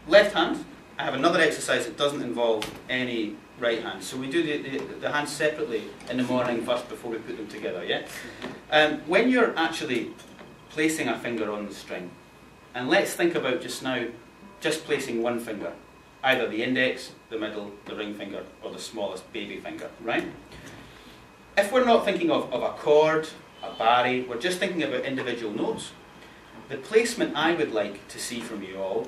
left hand, I have another exercise that doesn't involve any right hand. So we do the hands separately in the morning first before we put them together, yeah? When you're actually placing a finger on the string, and let's think about just now just placing one finger, either the index, the middle, the ring finger, or the smallest baby finger, right? If we're not thinking of a chord, a barre, we're just thinking about individual notes, the placement I would like to see from you all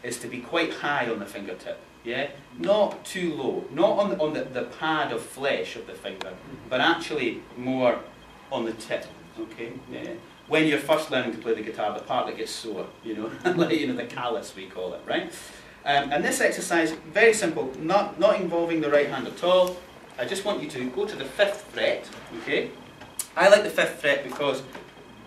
is to be quite high on the fingertip, yeah? Not too low, not on the pad of flesh of the finger, but actually more on the tip, okay? Yeah. When you're first learning to play the guitar, the part that gets sore, you know, like, you know, the callus we call it, right? And this exercise, very simple, not involving the right hand at all. I just want you to go to the 5th fret, okay? I like the 5th fret because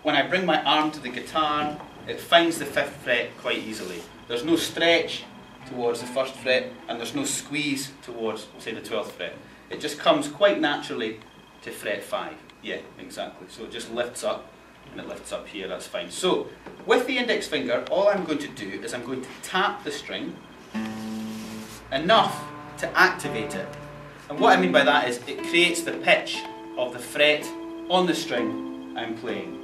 when I bring my arm to the guitar, it finds the 5th fret quite easily. There's no stretch towards the 1st fret, and there's no squeeze towards, say, the 12th fret. It just comes quite naturally to fret 5. Yeah, exactly. So it just lifts up, and it lifts up here, that's fine. So, with the index finger, all I'm going to do is I'm going to tap the string enough to activate it. And what I mean by that is it creates the pitch of the fret on the string I'm playing.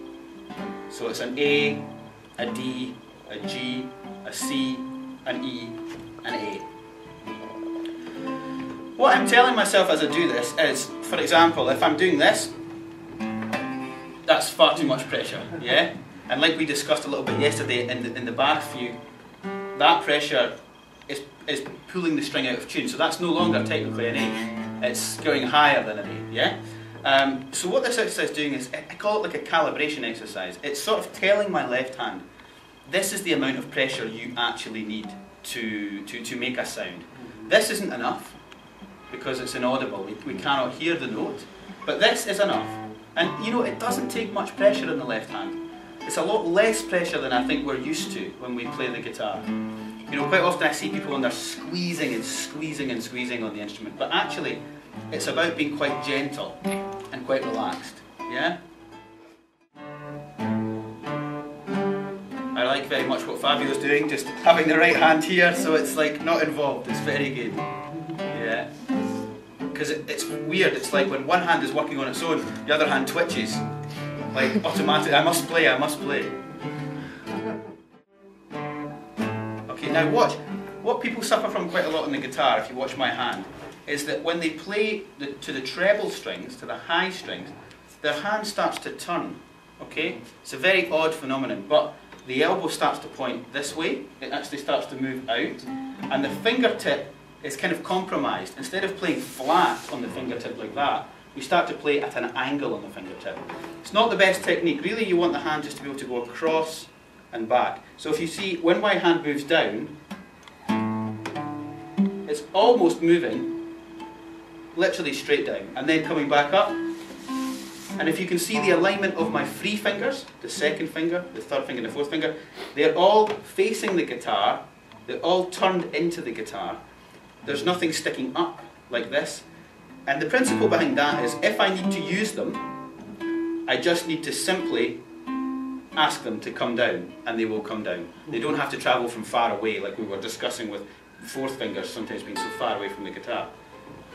So it's an A, a D, a G, a C, an E, an A. What I'm telling myself as I do this is, for example, if I'm doing this, that's far too much pressure, yeah? And like we discussed a little bit yesterday in the bar fugue, that pressure is pulling the string out of tune, so that's no longer technically an A, it's going higher than an A, yeah? So what this exercise is doing is, I call it like a calibration exercise. It's sort of telling my left hand, this is the amount of pressure you actually need to make a sound. This isn't enough, because it's inaudible, we cannot hear the note, but this is enough. And you know, it doesn't take much pressure in the left hand. It's a lot less pressure than I think we're used to when we play the guitar. You know, quite often I see people and they're squeezing and squeezing and squeezing on the instrument, but actually it's about being quite gentle and quite relaxed, yeah? I like very much what Fabio's doing, just having the right hand here, so it's like not involved, it's very good, yeah? Because it's weird, it's like when one hand is working on its own, the other hand twitches, like automatically, I must play, I must play. Okay, now watch, what people suffer from quite a lot on the guitar, if you watch my hand, is that when they play to the treble strings, to the high strings, their hand starts to turn, okay? It's a very odd phenomenon, but the elbow starts to point this way, it actually starts to move out, and the fingertip is kind of compromised. Instead of playing flat on the fingertip like that, we start to play at an angle on the fingertip. It's not the best technique. Really, you want the hand just to be able to go across and back. So if you see, when my hand moves down, it's almost moving literally straight down, and then coming back up. And if you can see the alignment of my free fingers, the second finger, the third finger, and the fourth finger, they're all facing the guitar, they're all turned into the guitar. There's nothing sticking up like this. And the principle behind that is, if I need to use them, I just need to simply ask them to come down, and they will come down. They don't have to travel from far away, like we were discussing with fourth fingers sometimes being so far away from the guitar.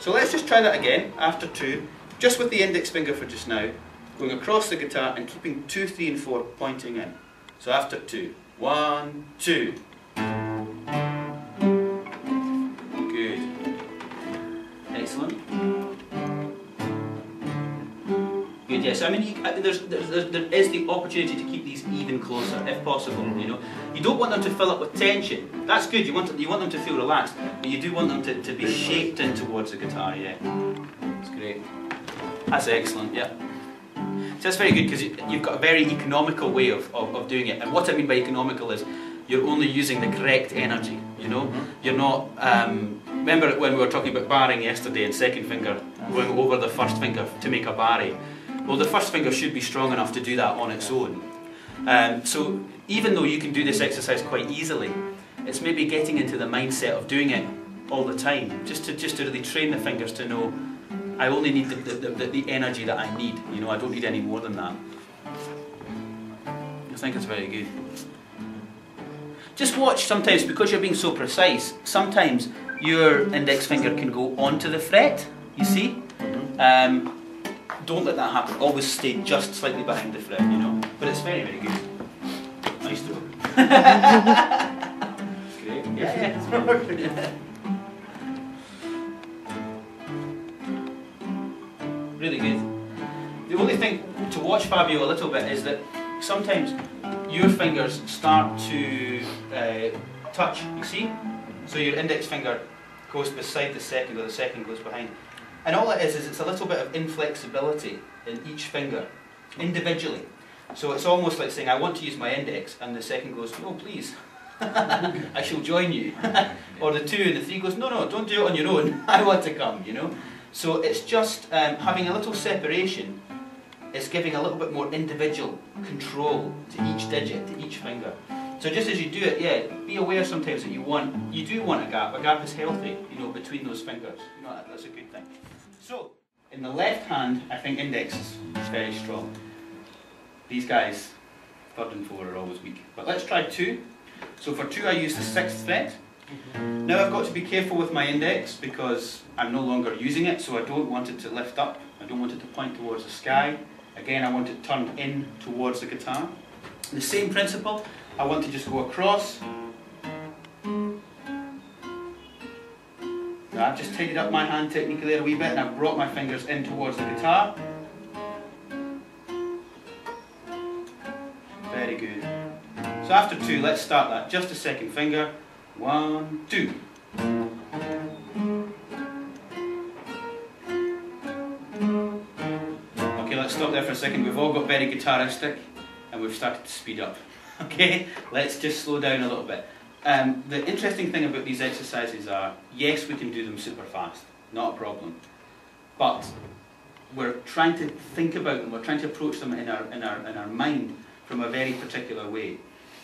So let's just try that again, after 2, just with the index finger for just now, going across the guitar and keeping 2, 3 and 4 pointing in. So after 2, 1, 2. Good. Excellent. Good, yes. I mean, there is the opportunity to keep these even closer, if possible. You know, you don't want them to fill up with tension. That's good. You want them to feel relaxed, but you do want them to be shaped in towards the guitar. Yeah, that's great. That's excellent. Yeah. So that's very good, because you've got a very economical way of doing it. And what I mean by economical is you're only using the correct energy. You know, you're not. Remember when we were talking about barring yesterday, and second finger going over the first finger to make a barre? Well, the first finger should be strong enough to do that on its own. So even though you can do this exercise quite easily, it's maybe getting into the mindset of doing it all the time, just to really train the fingers to know, I only need the energy that I need. You know, I don't need any more than that. I think it's very good. just watch sometimes, because you're being so precise, sometimes your index finger can go onto the fret, you see? Don't let that happen. Always stay just slightly behind the fret, you know. But it's very, very good. Nice throw. It's great. Yeah. Really good. The only thing to watch, Fabio, a little bit is that sometimes your fingers start to touch, you see? So your index finger goes beside the second, or the second goes behind. And all it is it's a little bit of inflexibility in each finger, individually. So it's almost like saying, I want to use my index, and the second goes, no, please, I shall join you. Or the 2 and the 3 goes, no, no, don't do it on your own, I want to come, you know. So it's just having a little separation, it's giving a little bit more individual control to each digit, to each finger. So just as you do it, yeah, be aware sometimes that you do want a gap. A gap is healthy, you know, between those fingers. You know, that's a good thing. So, in the left hand, I think index is very strong. These guys, 3rd and 4 are always weak. But let's try 2. So for 2 I use the 6th fret. Now I've got to be careful with my index because I'm no longer using it, so I don't want it to lift up. I don't want it to point towards the sky. Again, I want it turned in towards the guitar. The same principle, I want to just go across. Now I've just tidied up my hand technically there a wee bit, and I've brought my fingers in towards the guitar. Very good. So after 2, let's start that. Just a second finger. 1, 2. Okay, let's stop there for a second. We've all got very guitaristic and we've started to speed up. Okay, let's just slow down a little bit. The interesting thing about these exercises are, yes, we can do them super fast, not a problem. But we're trying to think about them, we're trying to approach them in our mind from a very particular way.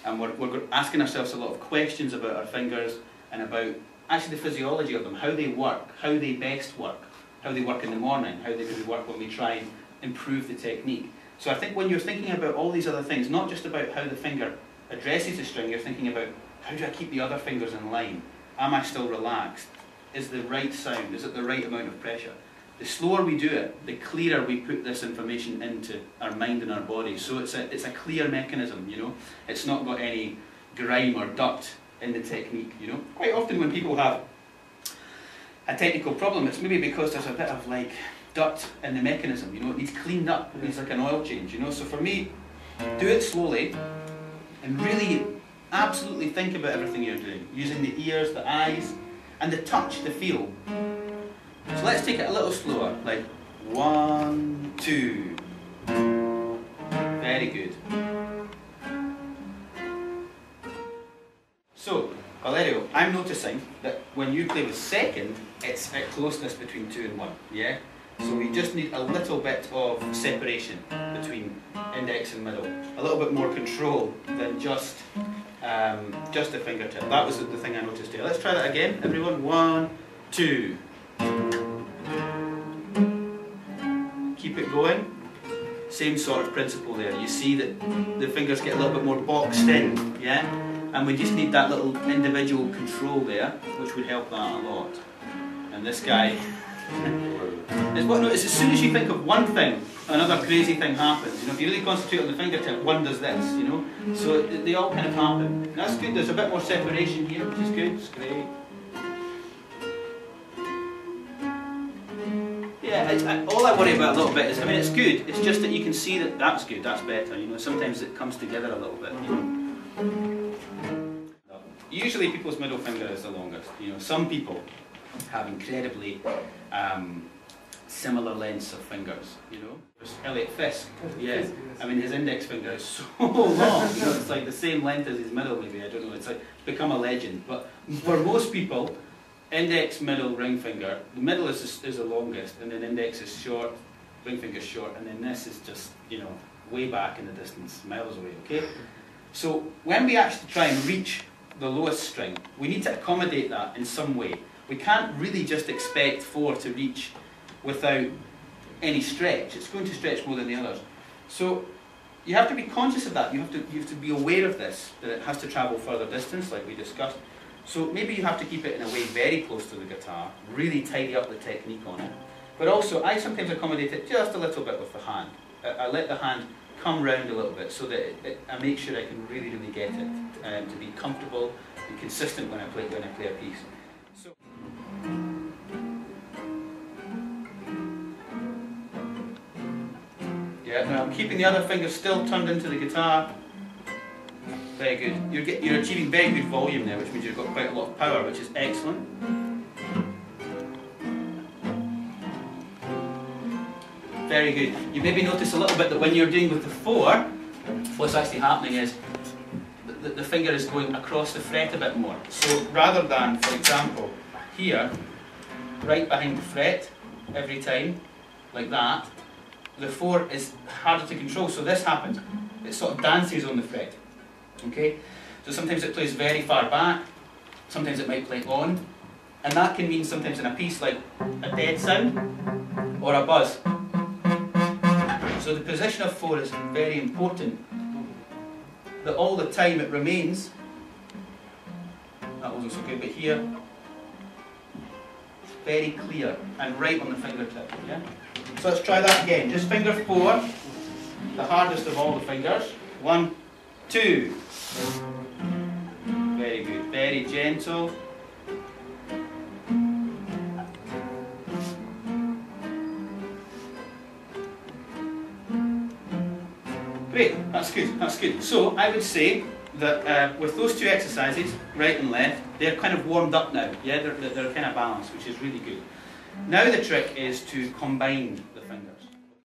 And we're asking ourselves a lot of questions about our fingers and about actually the physiology of them, how they work, how they best work, how they work in the morning, how they really work when we try and improve the technique. So I think when you're thinking about all these other things, not just about how the finger addresses the string, you're thinking about how do I keep the other fingers in line? Am I still relaxed? Is the right sound? Is it the right amount of pressure? The slower we do it, the clearer we put this information into our mind and our body. So it's a clear mechanism, you know. It's not got any grime or dirt in the technique, you know. Quite often when people have a technical problem, it's maybe because there's a bit of like dirt in the mechanism, you know. It needs cleaned up, it needs like an oil change, you know. So for me, do it slowly and really absolutely think about everything you're doing, using the ears, the eyes, and the touch, the feel. So let's take it a little slower, like 1, 2. Very good. So, Valerio, I'm noticing that when you play with second, it's at closeness between 2 and 1, yeah? So we just need a little bit of separation between index and middle. A little bit more control than just a fingertip. That was the thing I noticed here. Let's try that again, everyone. 1, 2. Keep it going. Same sort of principle there. You see that the fingers get a little bit more boxed in, yeah? And we just need that little individual control there, which would help that a lot. And this guy, it's as soon as you think of one thing, another crazy thing happens. You know, if you really concentrate on the fingertip, one does this, you know? So they all kind of happen. That's good, there's a bit more separation here, which is good, it's great. Yeah, all I worry about a little bit is, I mean, it's good, it's just that you can see that that's good, that's better, you know, sometimes it comes together a little bit, you know. Usually people's middle finger is the longest, you know. Some people have incredibly similar lengths of fingers, you know. There's Elliot Fisk, yeah, I mean his index finger is so long, you know, it's like the same length as his middle maybe, I don't know, it's like become a legend. But for most people, index, middle, ring finger, the middle is the longest, and then index is short, ring finger is short, and then this is just, you know, way back in the distance, miles away, okay? So when we actually try and reach the lowest string, we need to accommodate that in some way. We can't really just expect 4 to reach without any stretch. It's going to stretch more than the others. So you have to be conscious of that. You have to be aware of this, that it has to travel further distance, like we discussed. So maybe you have to keep it in a way very close to the guitar, really tidy up the technique on it. But also, I sometimes accommodate it just a little bit with the hand. I let the hand come round a little bit so that I make sure I can really, really get it to be comfortable and consistent when I play a piece. So, yeah, now I'm keeping the other finger still turned into the guitar. Very good. You're achieving very good volume there, which means you've got quite a lot of power, which is excellent. Very good. You maybe notice a little bit that when you're doing with the 4, what's actually happening is the finger is going across the fret a bit more. So rather than, for example, here, right behind the fret, every time, like that, the 4 is harder to control. So this happens. It sort of dances on the fret. Okay? So sometimes it plays very far back, sometimes it might play on, and that can mean sometimes in a piece like a dead sound or a buzz. So the position of 4 is very important, that all the time it remains, that wasn't so good, but here, very clear and right on the fingertip. Yeah? So let's try that again. Just finger 4, the hardest of all the fingers. 1, 2. Very good, very gentle. Great, that's good, that's good. So I would say that with those 2 exercises, right and left, they're kind of warmed up now. Yeah, they're kind of balanced, which is really good. Now the trick is to combine